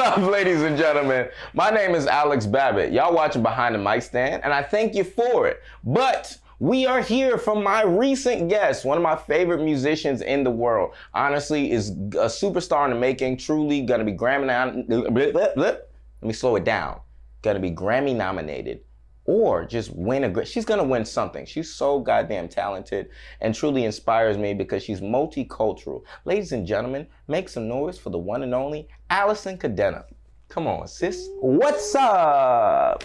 up, ladies and gentlemen? My name is Alex Babbitt. Y'all watching Behind the Mic Stand, and I thank you for it. But we are here from my recent guest, one of my favorite musicians in the world. Honestly, is a superstar in the making, truly gonna be let me slow it down. Gonna be Grammy nominated or just win a, she's gonna win something. She's so goddamn talented and truly inspires me because she's multicultural. Ladies and gentlemen, make some noise for the one and only Alyson Cadena. Come on, sis. What's up?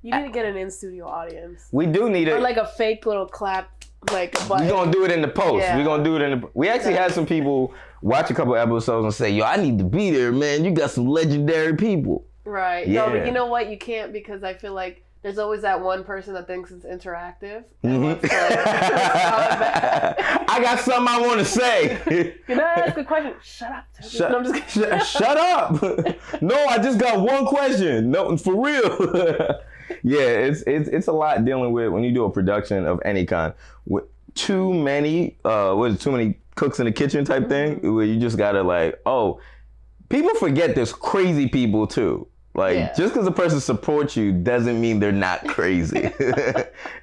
You need to get an in-studio audience. We do need it. Or like a fake little clap, like a button. We're going to do it in the post. Yeah. We're going to do it in the... We actually had some people watch a couple episodes and say, yo, I need to be there, man. You got some legendary people. Right. Yeah. No, but you know what? You can't, because I feel like there's always that one person that thinks it's interactive. Mm-hmm. I got something I want to say. Can I ask a question? Shut up. No, I'm just kidding. Shut up. No, I just got one question. No, for real. Yeah, it's a lot dealing with when you do a production of any kind with too many too many cooks in the kitchen type thing, where you just gotta like, oh, people forget there's crazy people too. Like, just because a person supports you doesn't mean they're not crazy.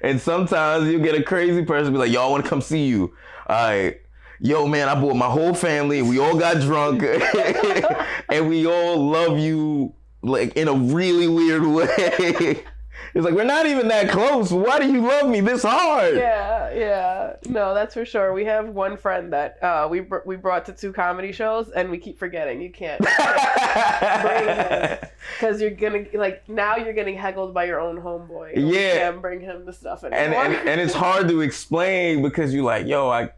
And sometimes you get a crazy person be like, yo, I want to come see you. All right. Yo, man, I brought my whole family. We all got drunk. And we all love you, like, in a really weird way. It's like, we're not even that close. Why do you love me this hard? Yeah. No, that's for sure. We have one friend that we brought to 2 comedy shows, and we keep forgetting. You can't bring him. Because you're going to, like, now you're getting heckled by your own homeboy. You can't bring him the stuff anymore. And it's hard to explain because you're like, yo, I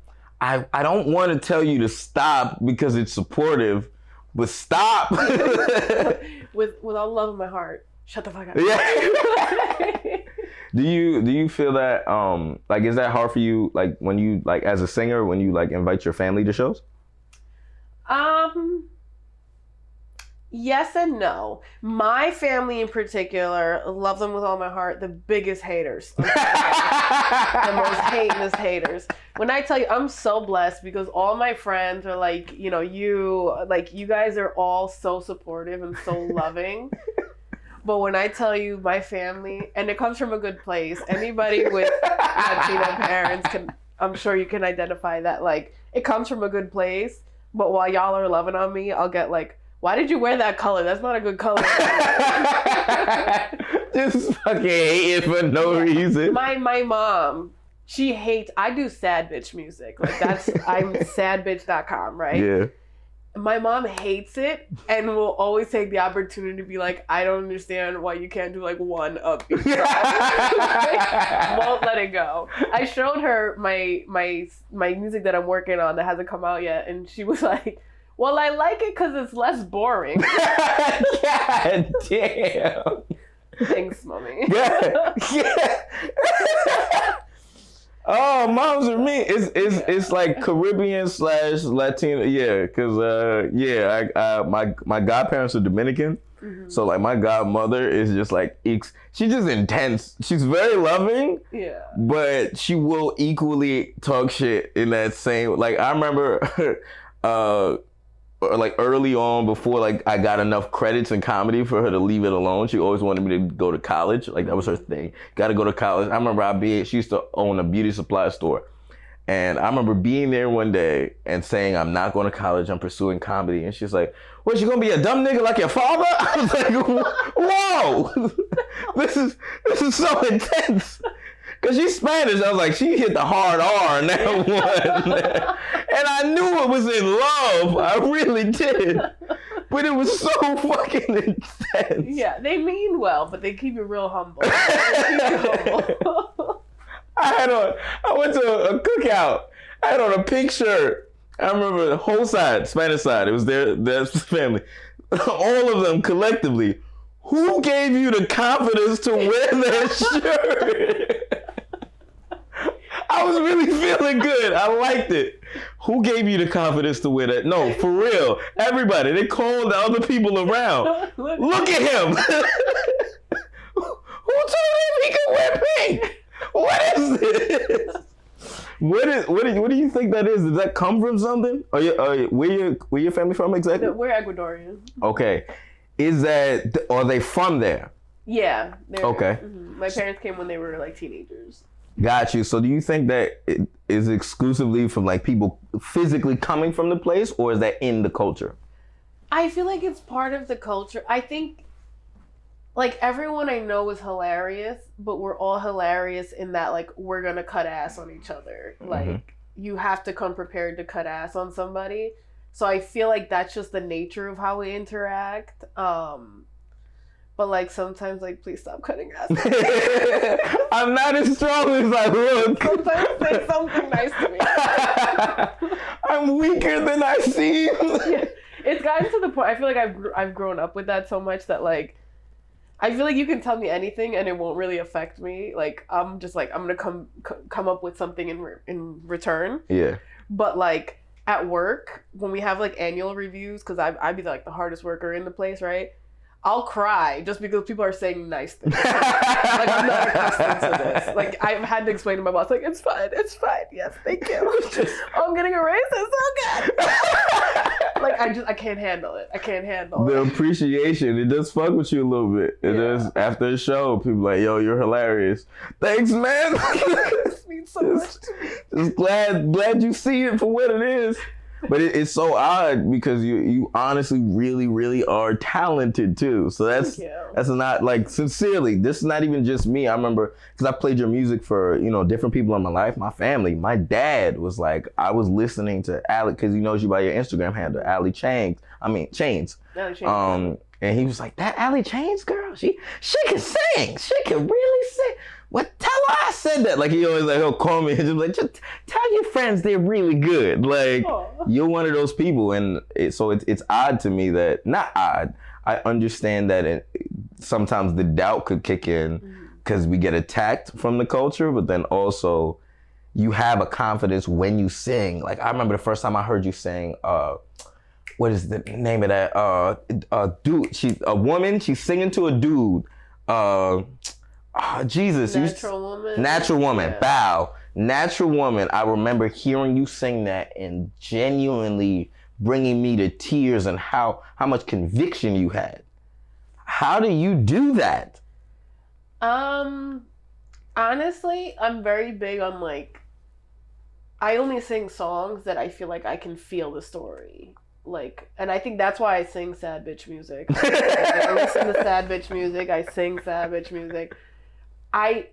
don't want to tell you to stop because it's supportive, but stop. With all love in my heart. Shut the fuck up. Yeah. Do you feel that like, is that hard for you, like when you, like, as a singer, when you like invite your family to shows? Yes and no. My family in particular, love them with all my heart, the biggest haters. The most hatin'est haters. When I tell you, I'm so blessed because all my friends are like, you know, you guys are all so supportive and so loving. But when I tell you my family, and it comes from a good place, anybody with Latino parents I'm sure you can identify that, like, it comes from a good place, but while y'all are loving on me, I'll get like, why did you wear that color? That's not a good color. Just fucking hating for no reason. My mom, she hates, I do sad bitch music. Like, I'm sadbitch.com, right? Yeah. My mom hates it and will always take the opportunity to be like, I don't understand why you can't do like one upbeat song. Won't let it go. I showed her my music that I'm working on that hasn't come out yet, and she was like, well, I like it because it's less boring. God damn. Thanks, mommy. Yeah. Oh, moms are mean. It's like Caribbean / Latino. Yeah, because my godparents are Dominican, so like my godmother is just like she's just intense. She's very loving. Yeah, but she will equally talk shit in that same. Like, I remember, like early on, before like I got enough credits in comedy for her to leave it alone. She always wanted me to go to college. Like, that was her thing. Got to go to college. I remember she used to own a beauty supply store. And I remember being there one day and saying, I'm not going to college, I'm pursuing comedy. And she's like, what, you going to be a dumb nigga like your father? I was like, whoa, this is so intense. Because she's Spanish. I was like, she hit the hard R on that one. And I knew it was in love. I really did. But it was so fucking intense. Yeah, they mean well, but they keep you real humble. I went to a cookout. I had on a pink shirt. I remember the whole side, Spanish side. It was their family. All of them collectively. Who gave you the confidence to wear that shirt? I was really feeling good. I liked it. Who gave you the confidence to wear that? No, for real. Everybody. They called the other people around. Look at him. Who told him he could wear pink? What is this? What do you think that is? Does that come from something? Where your family from exactly? We're Ecuadorian. Okay. are they from there? Yeah. Okay. My parents came when they were like teenagers. Got you. So do you think that it is exclusively from like people physically coming from the place, or is that in the culture? I feel like it's part of the culture. I think like everyone I know is hilarious, but we're all hilarious in that like we're gonna cut ass on each other. Like you have to come prepared to cut ass on somebody. So I feel like that's just the nature of how we interact. But like sometimes like please stop cutting ass. I'm not as strong as I look. Sometimes say something nice to me. I'm weaker than I seem. Yeah. It's gotten to the point I feel like I've grown up with that so much that like I feel like you can tell me anything and it won't really affect me. Like I'm just like I'm gonna come up with something in return. Yeah. But like at work when we have like annual reviews, because I'd be like the hardest worker in the place, right? I'll cry just because people are saying nice things. Like I'm not accustomed to this. Like I've had to explain to my boss, like it's fine, yes, thank you. Oh, I'm getting a raise, it's so good. Like I can't handle it. The appreciation, it does fuck with you a little bit. It does. After the show, people like, yo, you're hilarious. Thanks, man. This means so much to me. Just glad you see it for what it is. But it's so odd because you honestly really, really are talented too. So that's not like sincerely. This is not even just me. I remember because I played your music for different people in my life, my family. My dad was like, I was listening to Alex because he knows you by your Instagram handle, Chains. And he was like, that Ally Chains girl, she can sing. She can really sing. What? Tell her I said that. Like he always he'll call me and just tell your friends they're really good. Like you're one of those people, and it's odd to me that not odd. I understand that sometimes the doubt could kick in because we get attacked from the culture, but then also you have a confidence when you sing. Like I remember the first time I heard you sing. What is the name of that? Dude, she's a woman. She's singing to a dude. Jesus. Natural Woman. Yeah. Bow. Natural Woman. I remember hearing you sing that and genuinely bringing me to tears and how much conviction you had. How do you do that? Honestly, I'm very big on like, I only sing songs that I feel like I can feel the story. Like, and I think that's why I sing sad bitch music. I listen to sad bitch music. I sing sad bitch music. I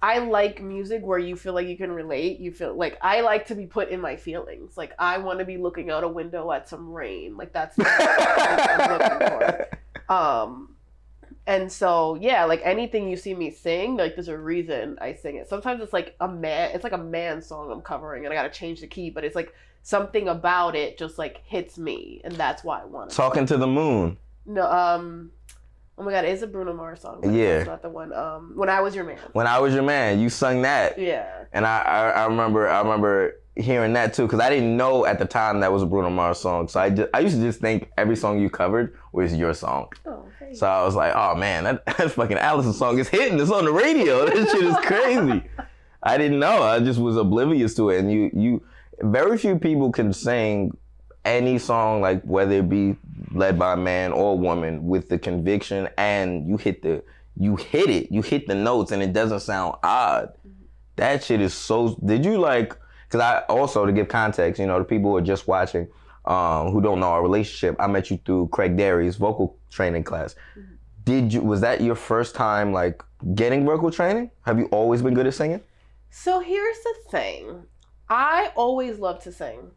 like music where you feel like you can relate. You feel like I like to be put in my feelings. Like I want to be looking out a window at some rain. Like that's what I'm looking for. And so yeah, like anything you see me sing, like there's a reason I sing it. Sometimes it's like a man song I'm covering, and I gotta change the key, but it's like something about it just like hits me, and that's why I want it. Talking to the Moon. No, oh my God, it's a Bruno Mars song. Yeah. That's not the one. When I Was Your Man. When I Was Your Man, you sung that. Yeah. And I remember hearing that too, because I didn't know at the time that was a Bruno Mars song. So I used to just think every song you covered was your song. Oh, okay. So I was like, oh man, that fucking Alyson song is hitting. It's on the radio. This shit is crazy. I didn't know. I just was oblivious to it. And you very few people can sing any song, like whether it be led by a man or a woman, with the conviction, and you hit the notes and it doesn't sound odd. That shit is so, did you like, because I also, to give context, the people who are just watching, who don't know our relationship, I met you through Craig Derry's vocal training class. Was that your first time like getting vocal training? Have you always been good at singing? So here's the thing. I always loved to sing.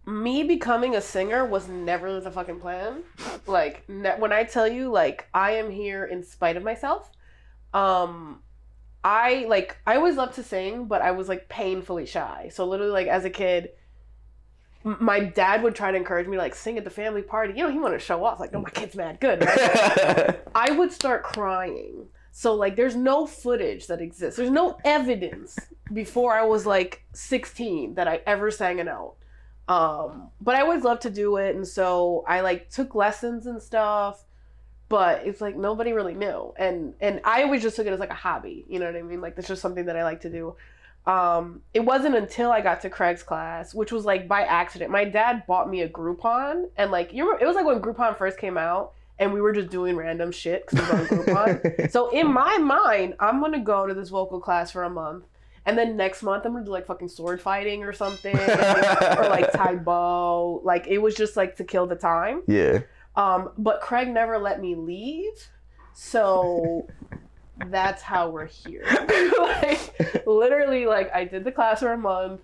Me becoming a singer was never the fucking plan. Like, when I tell you, like, I am here in spite of myself. I always loved to sing, but I was, like, painfully shy. So literally, like, as a kid, my dad would try to encourage me, like, sing at the family party. He wanted to show off. Like, no, my kid's mad good. Right? I would start crying. So, like, there's no footage that exists. There's no evidence before I was, like, 16 that I ever sang a note. But I always loved to do it, and so I like took lessons and stuff, but it's like nobody really knew, and I always just took it as like a hobby, you know what I mean? Like that's just something that I like to do. It wasn't until I got to Craig's class, which was like by accident. My dad bought me a Groupon, and like it was like when Groupon first came out, and we were just doing random shit because we were on Groupon. So in my mind, I'm gonna go to this vocal class for a month, and then next month I'm gonna do like fucking sword fighting or something, or like Taibo. Like it was just like to kill the time. Yeah. But Craig never let me leave, so. That's how we're here. Like literally, like I did the class for a month.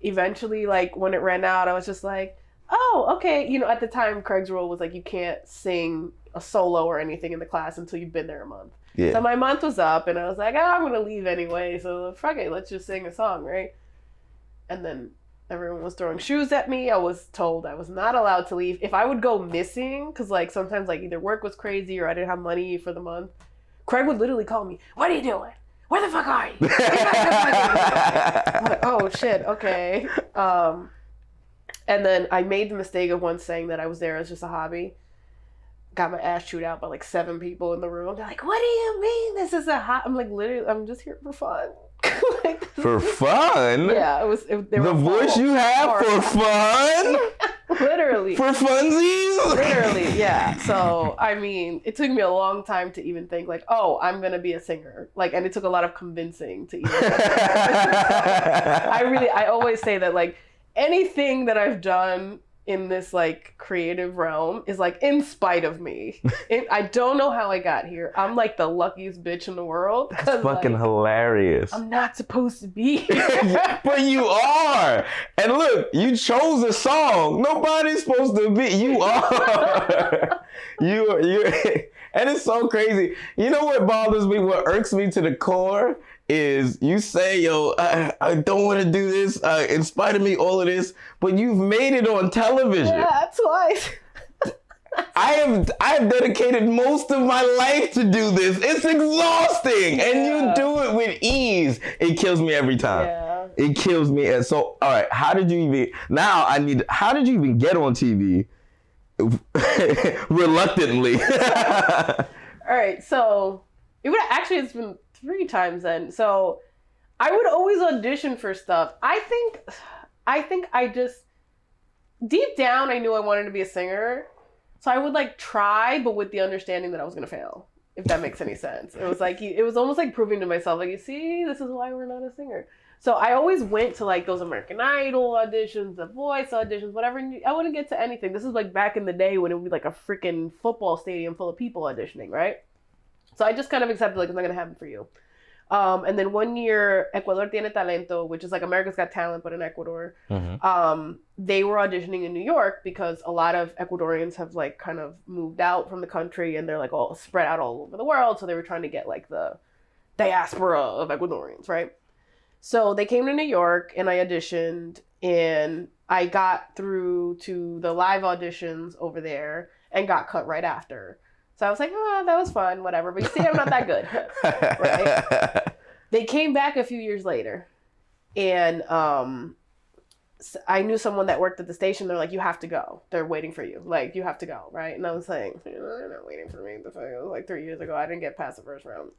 Eventually, like when it ran out, I was just like, oh, okay. You know, at the time, Craig's rule was like you can't sing a solo or anything in the class until you've been there a month. Yeah. So my month was up, and I was like, oh, I'm gonna leave anyway. So fuck it, let's just sing a song, right? And then everyone was throwing shoes at me. I was told I was not allowed to leave. If I would go missing, because like sometimes like either work was crazy or I didn't have money for the month. Craig would literally call me, what are you doing? Where the fuck are you? I'm like, oh shit, okay. And then I made the mistake of once saying that I was there as just a hobby. Got my ass chewed out by like 7 people in the room. They're like, what do you mean this is a hobby? I'm like, literally, I'm just here for fun. Like, for fun? Yeah, the voice you have for fun? Literally. For funsies? Literally, yeah. So, I mean, it took me a long time to even think like, oh, I'm going to be a singer. Like, and it took a lot of convincing to even I always say that like anything that I've done in this like creative realm is like in spite of me. I don't know how I got here. I'm like the luckiest bitch in the world. That's fucking like, hilarious. I'm not supposed to be here. But you are. And look, you chose a song. Nobody's supposed to be. You are. you and it's so crazy. You know what bothers me, what irks me to the core is you say, yo, I don't want to do this, in spite of me, all of this, but you've made it on television. Yeah, twice. I have dedicated most of my life to do this. It's exhausting, and you do it with ease. It kills me every time. Yeah. It kills me. And so, all right, how did you even get on TV? Reluctantly. All right, so it's been 3 times then. So I would always audition for stuff. I think I just deep down I knew I wanted to be a singer. So I would like try, but with the understanding that I was gonna fail, if that makes any sense. It was like it was almost like proving to myself, like, you see, this is why we're not a singer. So I always went to like those American Idol auditions, The Voice auditions, whatever. I wouldn't get to anything. This is like back in the day when it would be like a freaking football stadium full of people auditioning, right? So I just kind of accepted, like, it's not going to happen for you. And then one year, Ecuador Tiene Talento, which is like America's Got Talent, but in Ecuador, they were auditioning in New York because a lot of Ecuadorians have like kind of moved out from the country and they're like all spread out all over the world. So they were trying to get like the diaspora of Ecuadorians, right? So they came to New York and I auditioned and I got through to the live auditions over there and got cut right after. So I was like, oh, that was fun, whatever. But you see, I'm not that good, right? They came back a few years later, and I knew someone that worked at the station. They're like, you have to go. They're waiting for you. Like, you have to go, right? And I was like, they're not waiting for me. It was like 3 years ago. I didn't get past the first round.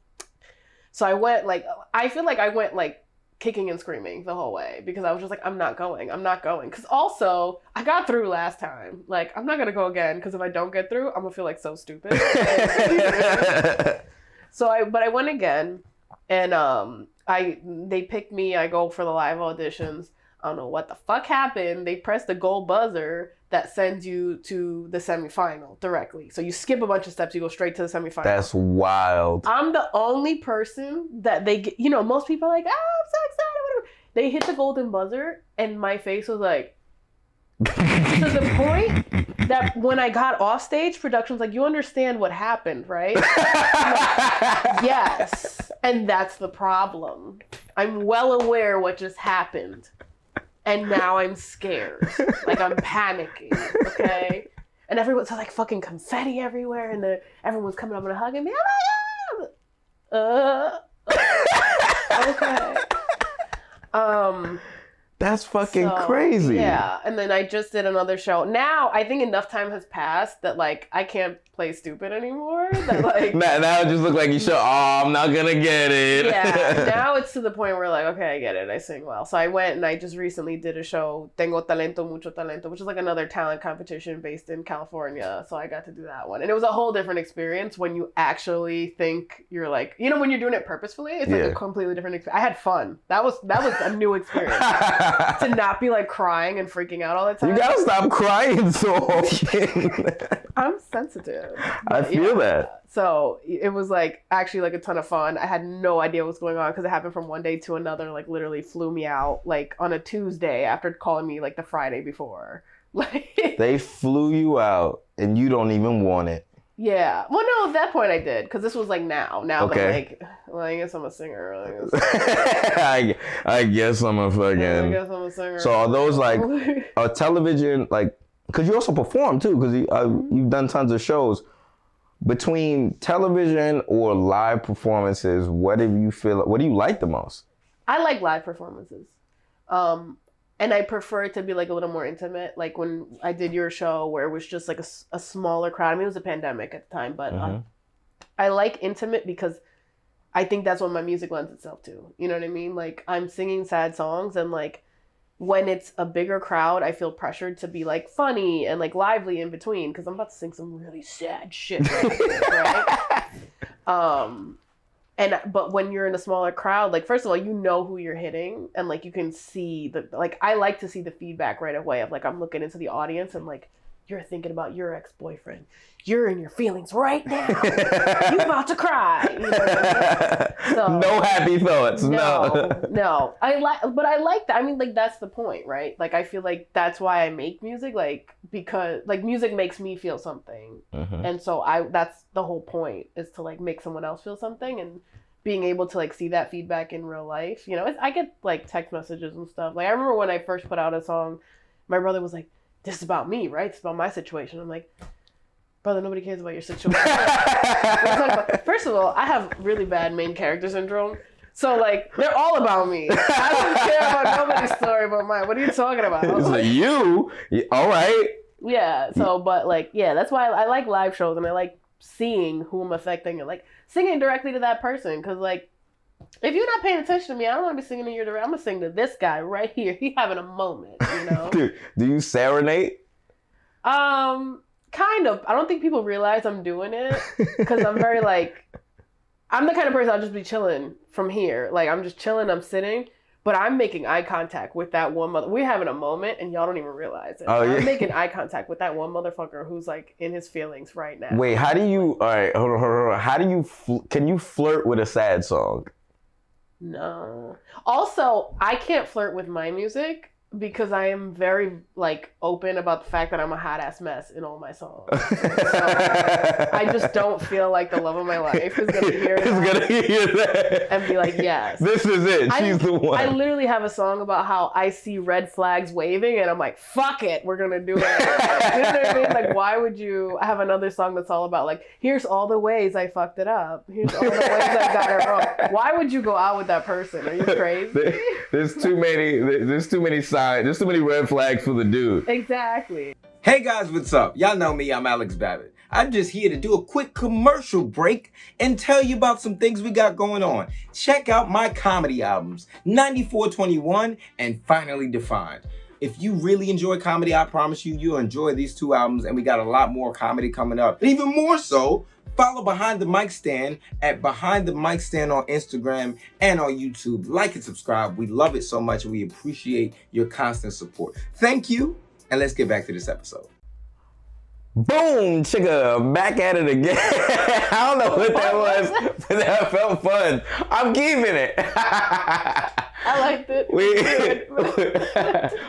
So I went, like, I feel like I went, like, kicking and screaming the whole way because I was just like, I'm not going. Because also, I got through last time. Like, I'm not going to go again because if I don't get through, I'm going to feel like so stupid. But I went again and they picked me. I go for the live auditions. I don't know what the fuck happened. They pressed the gold buzzer that sends you to the semifinal directly. So you skip a bunch of steps, you go straight to the semifinal. That's wild. I'm the only person that they get, most people are like, oh, I'm so excited, whatever. They hit the golden buzzer and my face was like, to the point that when I got off stage, production's like, you understand what happened, right? Like, yes. And that's the problem. I'm well aware what just happened. And now I'm scared. Like, I'm panicking, okay? And everyone's like fucking confetti everywhere, and everyone's coming up and hugging me. Oh my God! Okay. That's fucking crazy. Yeah, and then I just did another show. Now, I think enough time has passed that, like, I can't play stupid anymore. That, like... now it just looks like you show, I'm not gonna get it. Yeah, now it's to the point where like, okay, I get it. I sing well. So I went and I just recently did a show, Tengo Talento, Mucho Talento, which is like another talent competition based in California. So I got to do that one. And it was a whole different experience when you actually think you're like, you know, when you're doing it purposefully, it's like a completely different experience. I had fun. That was a new experience. To not be like crying and freaking out all the time. You gotta stop crying so often. I'm sensitive. I feel that. So it was like actually like a ton of fun. I had no idea what was going on because it happened from one day to another. Like literally flew me out like on a Tuesday after calling me like the Friday before. Like they flew you out and you don't even want it. Yeah. Well, no, at that point I did because this was like now. Now that I'm like, well, I guess I'm a singer. I guess I'm a fucking. I guess I'm a singer. So are those like a television like? Because you also perform too. Because you've done tons of shows. Between television or live performances, what do you like the most? I like live performances. And I prefer it to be like a little more intimate. Like when I did your show where it was just like a smaller crowd. I mean, it was a pandemic at the time, but I like intimate because I think that's what my music lends itself to. You know what I mean? Like I'm singing sad songs and like when it's a bigger crowd, I feel pressured to be like funny and like lively in between because I'm about to sing some really sad shit. Right? But when you're in a smaller crowd, like first of all, you know who you're hitting and like you can see I like to see the feedback right away of like I'm looking into the audience and like you're thinking about your ex-boyfriend. You're in your feelings right now. You about to cry. You know what I mean? So, no happy thoughts. No. I like that. I mean, like that's the point, right? Like I feel like that's why I make music, like because like music makes me feel something, and so that's the whole point is to like make someone else feel something and being able to like see that feedback in real life. You know, I get like text messages and stuff. Like I remember when I first put out a song, my brother was like, "This is about me, right? It's about my situation." I'm like, brother, nobody cares about your situation. First of all, I have really bad main character syndrome. So, like, they're all about me. I don't care about nobody's story but mine. What are you talking about? It's like, you? All right. Yeah. So, but, like, yeah, that's why I like live shows and I like seeing who I'm affecting and, like, singing directly to that person. Because, like, if you're not paying attention to me, I don't want to be singing to your direction. I'm going to sing to this guy right here. He's having a moment, you know? Dude, do you serenade? Kind of. I don't think people realize I'm doing it because I'm very like, I'm the kind of person I'll just be chilling from here. Like I'm just chilling, I'm sitting, but I'm making eye contact with that one mother. We're having a moment and y'all don't even realize it. I'm making eye contact with that one motherfucker who's like in his feelings right now. Wait, how do you, all right, hold on. How do you, can you flirt with a sad song? No. Also, I can't flirt with my music because I am very like open about the fact that I'm a hot ass mess in all my songs. So I just don't feel like the love of my life is gonna hear that and be like, yes, this is it. She's the one. I literally have a song about how I see red flags waving and I'm like, fuck it, we're gonna do it. You know what I mean? Like, why would you? I have another song that's all about like, here's all the ways I fucked it up. Here's all the ways I got it wrong. Why would you go out with that person? Are you crazy? There's too many signs. There's too many red flags for the dude. Exactly. Hey guys, what's up? Y'all know me, I'm Alex Babbitt. I'm just here to do a quick commercial break and tell you about some things we got going on. Check out my comedy albums, 9421 and Finally Defined. If you really enjoy comedy, I promise you'll enjoy these two albums, and we got a lot more comedy coming up. But even more so, follow Behind the Mic Stand at Behind the Mic Stand on Instagram and on YouTube. Like and subscribe. We love it so much and we appreciate your constant support. Thank you, and let's get back to this episode. Boom, chicka, back at it again. I don't know what that was, but that felt fun. I'm keeping it. I liked it.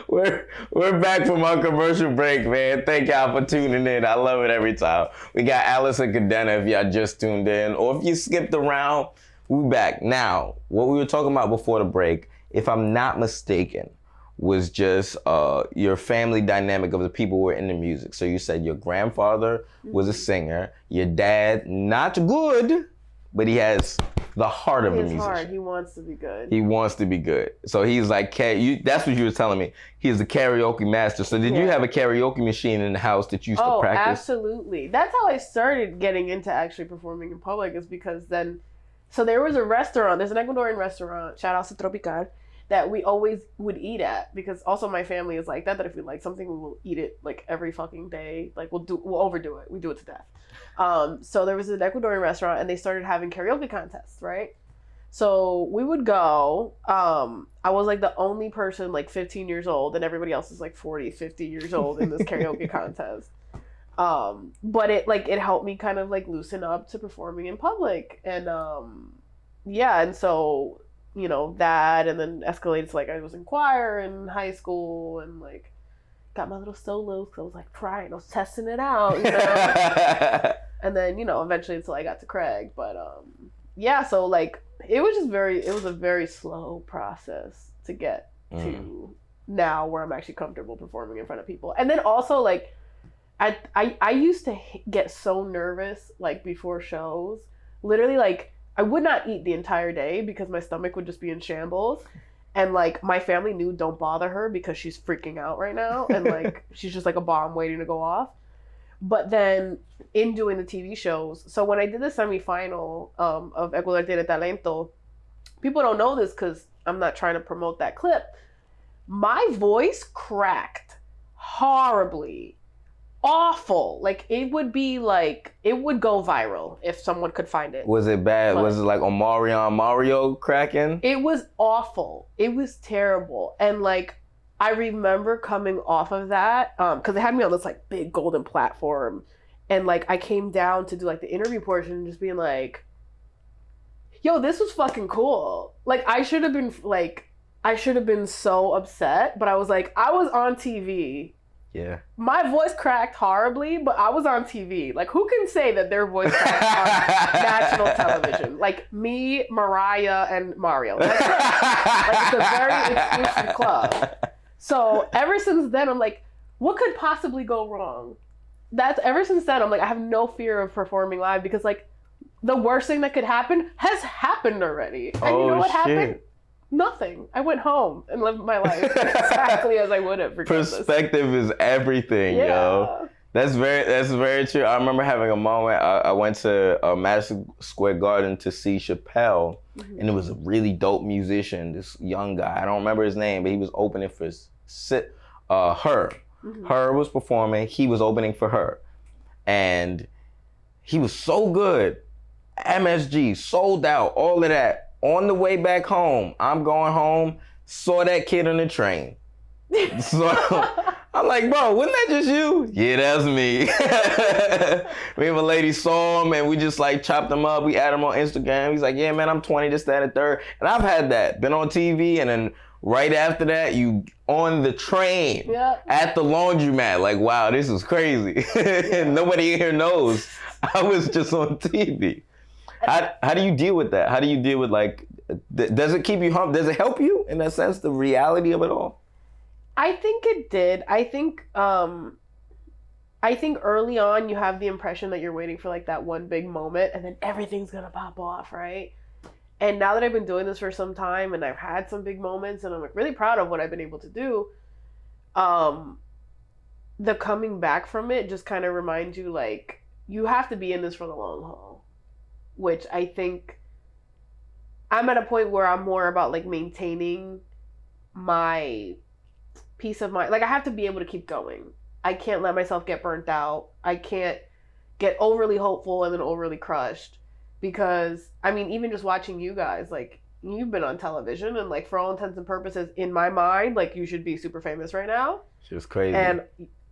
We're back from our commercial break, man. Thank y'all for tuning in. I love it every time. We got Alyson Cadena if y'all just tuned in, or if you skipped around, we're back. Now, what we were talking about before the break, if I'm not mistaken, was just your family dynamic of the people who were in the music. So you said your grandfather was a singer, your dad not good, but he has the heart of a musician. Hard. He wants to be good. He wants to be good. So he's like, that's what you were telling me. He's a karaoke master. So did you have a karaoke machine in the house that you used to practice? Absolutely. That's how I started getting into actually performing in public, is because then So there was a restaurant, there's an Ecuadorian restaurant, shout out to Tropical, that we always would eat at, because also my family is like that if we like something, we will eat it like every fucking day. Like we'll overdo it. We do it to death. So there was an Ecuadorian restaurant and they started having karaoke contests, right? So we would go. I was like the only person like 15 years old, and everybody else is like 40, 50 years old in this karaoke contest. But it helped me kind of like loosen up to performing in public. And and so, you know, that, and then escalated to like I was in choir in high school, and like got my little solos because I was like trying, I was testing it out, you know. And then, you know, eventually until I got to Craig. But so like it was a very slow process to get to now where I'm actually comfortable performing in front of people. And then also like I used to get so nervous like before shows. Literally, like I would not eat the entire day because my stomach would just be in shambles. And like my family knew, don't bother her because she's freaking out right now, and like she's just like a bomb waiting to go off. But then in doing the TV shows, so when I did the semifinal of Ecuador Tiene Talento, people don't know this because I'm not trying to promote that clip. My voice cracked horribly. Awful. Like it would go viral if someone could find it. Was it bad? But was it like Mario cracking? It was awful. It was terrible. And like I remember coming off of that because they had me on this like big golden platform, and like I came down to do like the interview portion and just being like, yo, this was fucking cool. Like I should have been so upset, but I was like, I was on TV. Yeah. My voice cracked horribly, but I was on TV. Like, who can say that their voice cracked on national television? Like me, Mariah, and Mario. That's it. Like, it's a very exclusive club. So ever since then, I'm like, what could possibly go wrong? Ever since then, I'm like, I have no fear of performing live because like the worst thing that could happen has happened already. And you know what happened? Nothing. I went home and lived my life exactly as I would have. Perspective is everything, yo. That's very true. I remember having a moment. I went to Madison Square Garden to see Chappelle, and it was a really dope musician, this young guy. I don't remember his name, but he was opening for her. Her was performing. He was opening for her, and he was so good. MSG sold out. All of that. On the way back home, I'm going home, saw that kid on the train. So I'm like, bro, wasn't that just you? Yeah, that's me. Me and my lady saw him and we just like chopped him up. We added him on Instagram. He's like, yeah, man, I'm 20, this, that, and third. And I've had that. Been on TV, and then right after that, you on the train at the laundromat. Like, wow, this is crazy. Nobody here knows. I was just on TV. How do you deal with that? How do you deal with like, does it keep you humble? Does it help you in that sense, the reality of it all? I think it did. I think early on you have the impression that you're waiting for like that one big moment and then everything's gonna pop off, right? And now that I've been doing this for some time and I've had some big moments and I'm like really proud of what I've been able to do, the coming back from it just kind of reminds you like you have to be in this for the long haul. Which I think I'm at a point where I'm more about like maintaining my peace of mind. Like I have to be able to keep going. I can't let myself get burnt out. I can't get overly hopeful and then overly crushed, because I mean, even just watching you guys, like you've been on television and like for all intents and purposes in my mind, like you should be super famous right now. She was crazy. And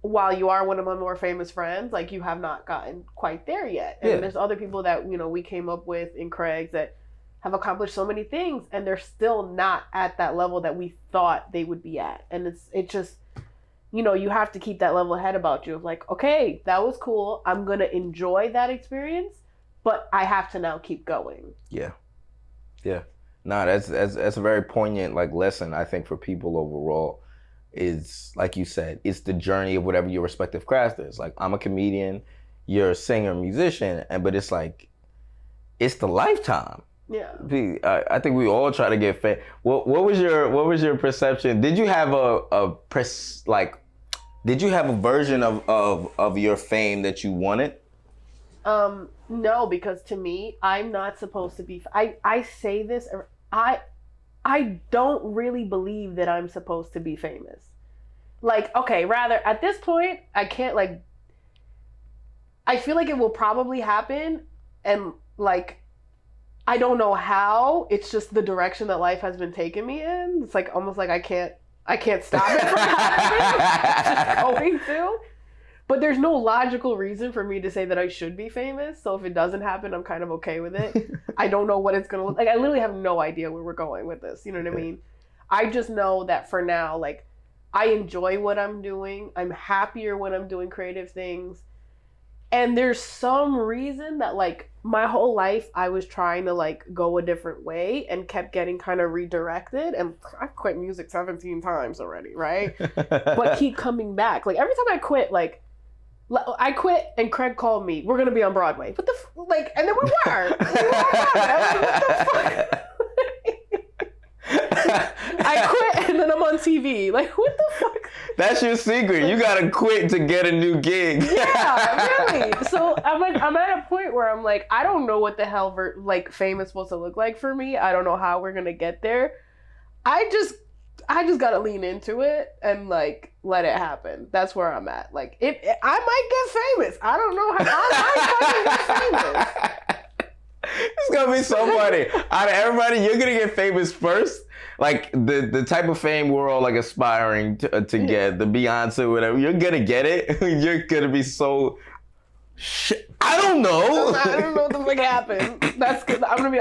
while you are one of my more famous friends, like you have not gotten quite there yet. And there's other people that, you know, we came up with in Craig's that have accomplished so many things and they're still not at that level that we thought they would be at. And it's just, you know, you have to keep that level head about you of like, okay, that was cool. I'm going to enjoy that experience, but I have to now keep going. Yeah. Yeah. No, that's a very poignant like lesson, I think, for people overall. Is like you said, it's the journey of whatever your respective craft is. Like I'm a comedian, you're a singer, musician, but it's like, it's the lifetime. Yeah. I think we all try to get fame. What was your perception? Did you have did you have a version of your fame that you wanted? No, because to me, I'm not supposed to be. I say this. I don't really believe that I'm supposed to be famous. Like, okay, rather at this point, I can't like. I feel like it will probably happen, and like, I don't know how. It's just the direction that life has been taking me in. It's like almost like I can't stop it from happening. It's just going to. But there's no logical reason for me to say that I should be famous. So if it doesn't happen, I'm kind of okay with it. I don't know what it's going to look like. I literally have no idea where we're going with this. You know what I mean? I just know that for now, like, I enjoy what I'm doing. I'm happier when I'm doing creative things. And there's some reason that, like, my whole life I was trying to, like, go a different way and kept getting kind of redirected. And I've quit music 17 times already, right? But keep coming back. Like, every time I quit, like, I quit and Craig called me. We're going to be on Broadway. What the like, and then we were. I quit and then I'm on TV. Like, what the fuck? That's your secret. You gotta quit to get a new gig. Yeah, really. So I'm at a point where I'm like, I don't know what the hell like fame is supposed to look like for me. I don't know how we're gonna get there. I just gotta lean into it and like let it happen. That's where I'm at. Like, if I might get famous. I don't know how I might fucking get famous. It's gonna be so funny. Out of everybody, you're gonna get famous first. Like the type of fame we're all like aspiring to get, the Beyonce, whatever. You're gonna get it. You're gonna be so. I don't know. I don't know what the fuck happened. That's good. I don't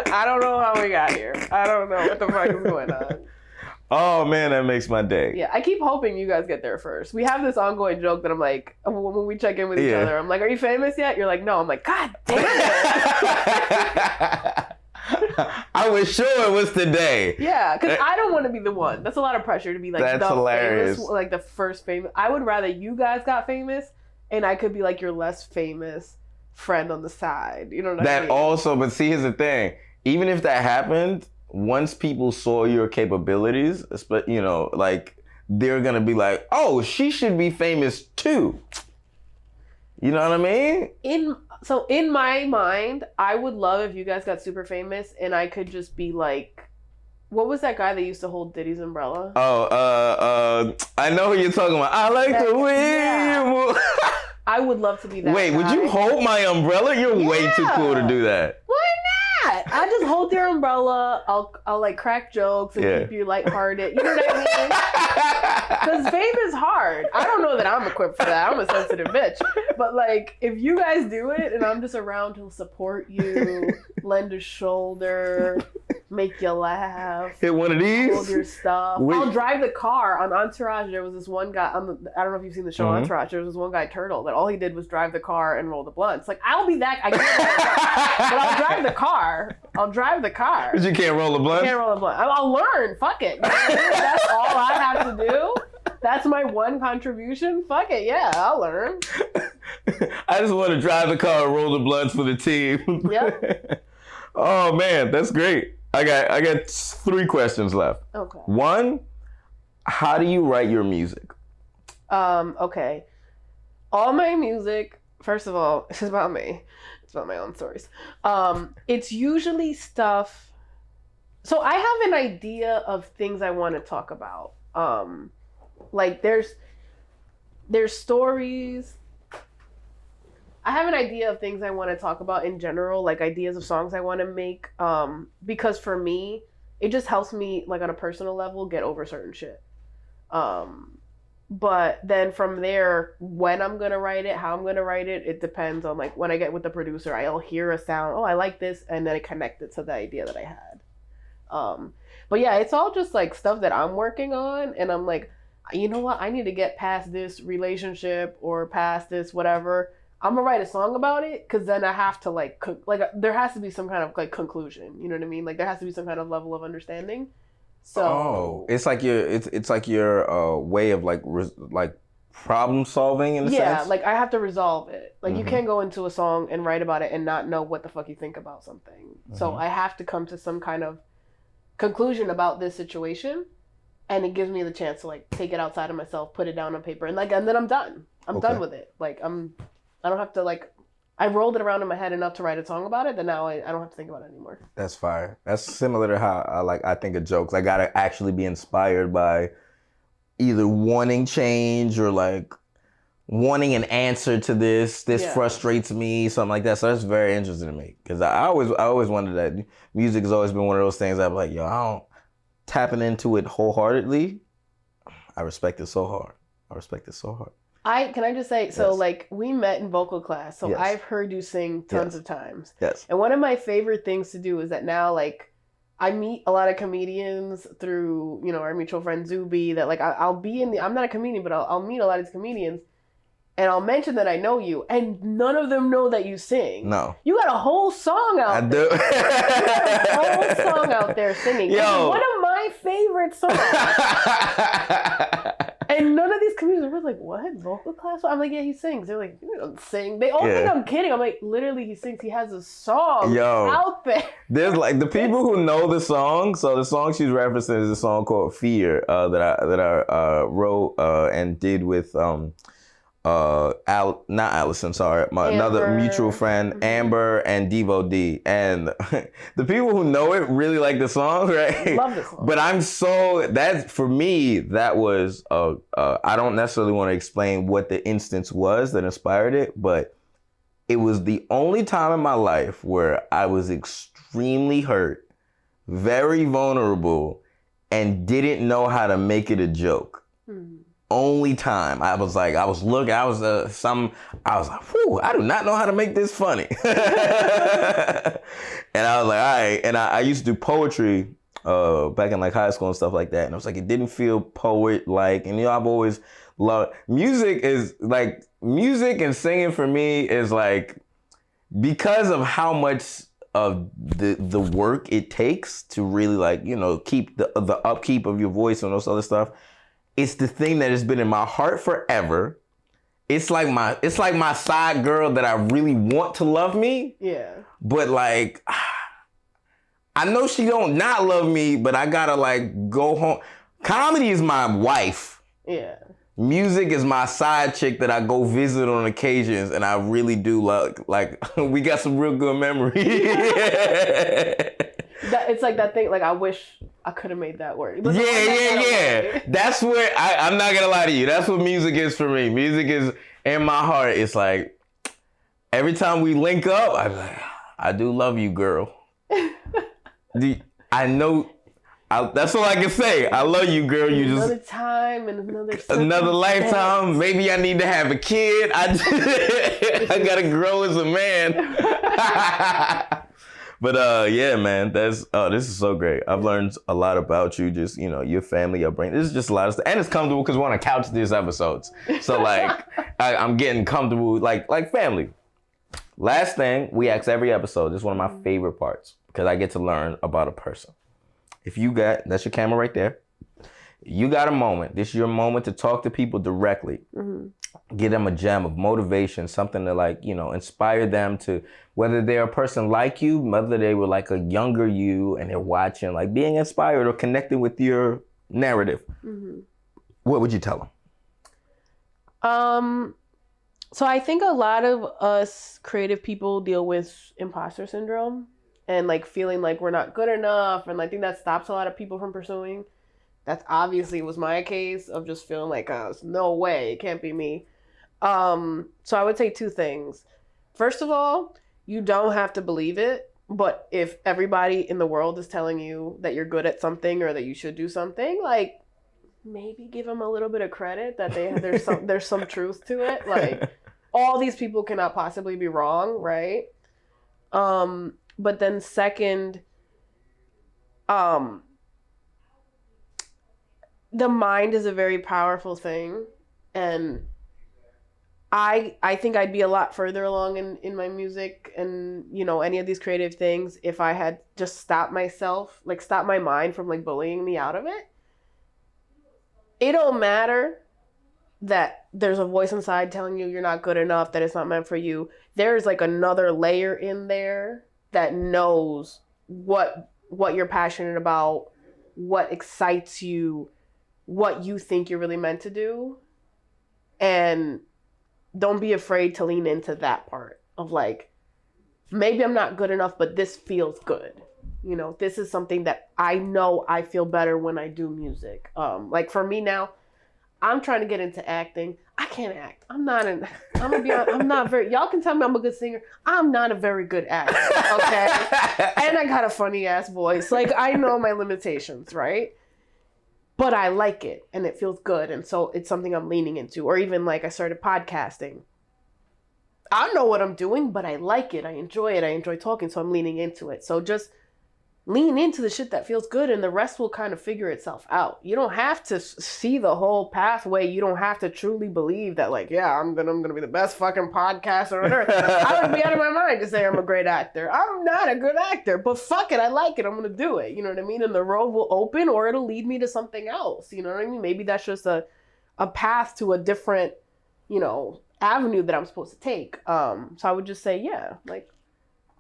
know how we got here. I don't know what the fuck is going on. Oh man, that makes my day. Yeah, I keep hoping you guys get there first. We have this ongoing joke that I'm like, when we check in with each other, I'm like, "Are you famous yet?" You're like, "No." I'm like, "God damn it." I was sure it was today. Yeah, because I don't want to be the one. That's a lot of pressure to be like That's the hilarious. famous, like the first famous. I would rather you guys got famous, and I could be like your less famous friend on the side. You know what I mean? Also, but see, here's the thing. Even if that happened, once people saw your capabilities, you know, like they're gonna be like, "Oh, she should be famous too." You know what I mean? In my mind, I would love if you guys got super famous and I could just be like, what was that guy that used to hold Diddy's umbrella? Oh, I know who you're talking about. I like the way you move. I would love to be that Wait, guy. would you hold my umbrella? You're way too cool to do that. Why not? I just hold your umbrella. I'll like crack jokes and keep you lighthearted. You know what I mean? Because fame is hard. I don't know that I'm equipped for that. I'm a sensitive bitch. But like, if you guys do it and I'm just around to support you, lend a shoulder, make you laugh, hit one of these, hold your stuff. I'll drive the car. On Entourage, there was this one guy. I don't know if you've seen the show Entourage. There was this one guy, Turtle, that all he did was drive the car and roll the blunts. Like, I'll be that. I can't, but I'll drive the car. But you can't roll a blunt? I can't roll a blunt. I'll learn. Fuck it. That's all I have to do. That's my one contribution. Fuck it. Yeah, I'll learn. I just want to drive the car and roll the blunts for the team. Yep. Oh man, that's great. I got 3 questions left. Okay. 1, how do you write your music? Okay. All my music, first of all, it's about me. It's about my own stories. It's usually stuff. So I have an idea of things I want to talk about. Like there's stories. I have an idea of things I want to talk about in general, like ideas of songs I want to make. Because for me, it just helps me, like on a personal level, get over certain shit. But then from there, when I'm going to write it, how I'm going to write it, it depends on like when I get with the producer, I'll hear a sound, oh, I like this, and then I connect it to the idea that I had. But yeah, it's all just like stuff that I'm working on, and I'm like, you know what, I need to get past this relationship or past this whatever. I'm gonna write a song about it, because then I have to like there has to be some kind of like conclusion. You know what I mean? Like there has to be some kind of level of understanding. So it's like your way of like problem solving in a sense. Yeah, like I have to resolve it. Like you can't go into a song and write about it and not know what the fuck you think about something. So I have to come to some kind of conclusion about this situation, and it gives me the chance to like take it outside of myself, put it down on paper, and then I'm done. I'm done with it. Like I don't have to like I rolled it around in my head enough to write a song about it that now I don't have to think about it anymore. That's fire. That's similar to how I think of jokes. I gotta actually be inspired by either wanting change or like wanting an answer to this. This frustrates me, something like that. So that's very interesting to me because I always wondered that music has always been one of those things I'm like, yo, I don't tapping into it wholeheartedly. I respect it so hard. Can I just say, so Yes. like we met in vocal class, so Yes. I've heard you sing tons Yes. of times. Yes. And one of my favorite things to do is that now like I meet a lot of comedians through, our mutual friend Zuby that like I'll be I'm not a comedian, but I'll meet a lot of these comedians and I'll mention that I know you and none of them know that you sing. No. You got a whole song out I there. do. You got a whole song out there singing. Yo. It's one of my favorite songs. And none of these comedians were like, what? Vocal class? I'm like, yeah, he sings. They're like, you don't sing. They all think I'm kidding. I'm like, literally, he sings. He has a song out there. There's like the people who know the song. So the song she's referencing is a song called Fear that I wrote and did with not Alyson, sorry, another mutual friend, Amber and Devo D. And the people who know it really like the song, right? Love the song. But for me, that was, I don't necessarily want to explain what the instance was that inspired it, but it was the only time in my life where I was extremely hurt, very vulnerable, and didn't know how to make it a joke. Only time I was like, whew, I do not know how to make this funny. And I was like, all right. And I used to do poetry back in like high school and stuff like that. And I was like, it didn't feel poet-like. And I've always loved music and singing for me is like, because of how much of the work it takes to really like, keep the upkeep of your voice and those other stuff. It's the thing that has been in my heart forever. It's like my side girl that I really want to love me. Yeah. But like, I know she don't not love me, but I gotta like go home. Comedy is my wife. Yeah. Music is my side chick that I go visit on occasions, and I really do love. Like we got some real good memories. It's like that thing. Like I wish I could have made that work. Yeah. That's where I'm not gonna lie to you. That's what music is for me. Music is in my heart. It's like every time we link up, I'm like, I do love you, girl. I know. That's all I can say. I love you, girl. You another just time and another lifetime. Maybe I need to have a kid. I gotta grow as a man. But yeah, man, this is so great. I've learned a lot about you, just, your family, your brain. This is just a lot of stuff. And it's comfortable because we're on a couch these episodes. So like, I'm getting comfortable, like family. Last thing, we ask every episode. This is one of my favorite parts because I get to learn about a person. If you that's your camera right there. You got a moment. This is your moment to talk to people directly. Mm-hmm. Give them a gem of motivation, something to like, inspire them to, whether they're a person like you, whether they were like a younger you and they're watching, like being inspired or connected with your narrative. Mm-hmm. What would you tell them? So I think a lot of us creative people deal with imposter syndrome and like feeling like we're not good enough. And I think that stops a lot of people from pursuing. That's obviously was my case of just feeling like, no way, it can't be me. So I would say two things. First of all, you don't have to believe it, but if everybody in the world is telling you that you're good at something or that you should do something, like maybe give them a little bit of credit that there's some truth to it. Like all these people cannot possibly be wrong, right? But then second, the mind is a very powerful thing, and I think I'd be a lot further along in my music and any of these creative things if I had just stopped myself, like stop my mind from like bullying me out of it. It don't matter that there's a voice inside telling you you're not good enough, that it's not meant for you. There's like another layer in there that knows what you're passionate about, what excites you, what you think you're really meant to do. And don't be afraid to lean into that part. of like, maybe I'm not good enough, but this feels good. You know, this is something that I know I feel better when I do music. Like for me now, I'm trying to get into acting. I can't act. I'm not very, y'all can tell me I'm a good singer. I'm not a very good actor, okay? And I got a funny ass voice. Like, I know my limitations, right? But I like it and it feels good. And so it's something I'm leaning into. Or even like I started podcasting. I know what I'm doing, but I like it. I enjoy it. I enjoy talking. So I'm leaning into it. So just lean into the shit that feels good and the rest will kind of figure itself out. You don't have to see the whole pathway. You don't have to truly believe that like, yeah, I'm gonna be the best fucking podcaster on earth. I would be out of my mind to say I'm a great actor. I'm not a good actor, but fuck it. I like it. I'm gonna do it. You know what I mean? And the road will open or it'll lead me to something else. You know what I mean? Maybe that's just a path to a different, you know, avenue that I'm supposed to take. So I would just say, yeah, like,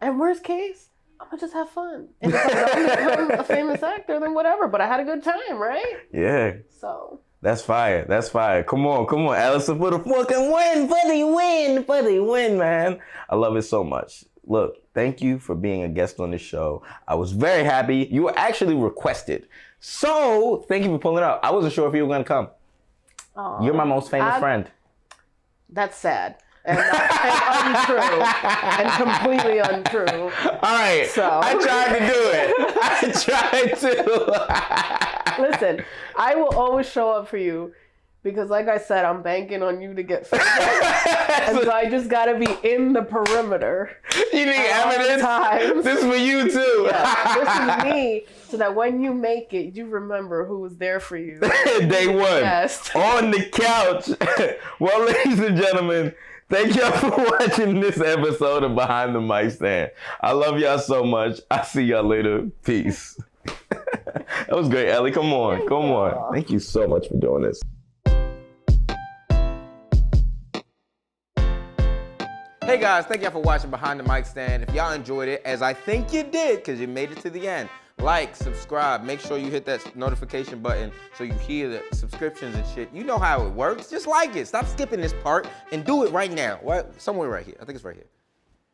and worst case, I'm gonna just have fun. And if I'm a famous actor, then whatever. But I had a good time, right? Yeah. So. That's fire. That's fire. Come on, Alyson, for the fucking win, for the win, man. I love it so much. Look, thank you for being a guest on the show. I was very happy. You were actually requested. So, thank you for pulling up. I wasn't sure if you were gonna come. You're my most famous friend. That's sad. And untrue. And completely untrue. All right. So I tried to do it. Listen, I will always show up for you because, like I said, I'm banking on you to get famous. And so I just got to be in the perimeter. You need evidence? Times. This is for you, too. Yeah, this is me, so that when you make it, you remember who was there for you. Day one. Yes. On the couch. Well, ladies and gentlemen, thank y'all for watching this episode of Behind the Mic Stand. I love y'all so much. I'll see y'all later. Peace. That was great, Ellie. Come on. Thank you so much for doing this. Hey guys, thank y'all for watching Behind the Mic Stand. If y'all enjoyed it, as I think you did, because you made it to the end, like, subscribe, make sure you hit that notification button so you hear the subscriptions and shit. You know how it works. Just like it. Stop skipping this part and do it right now. What? Somewhere right here. I think it's right here.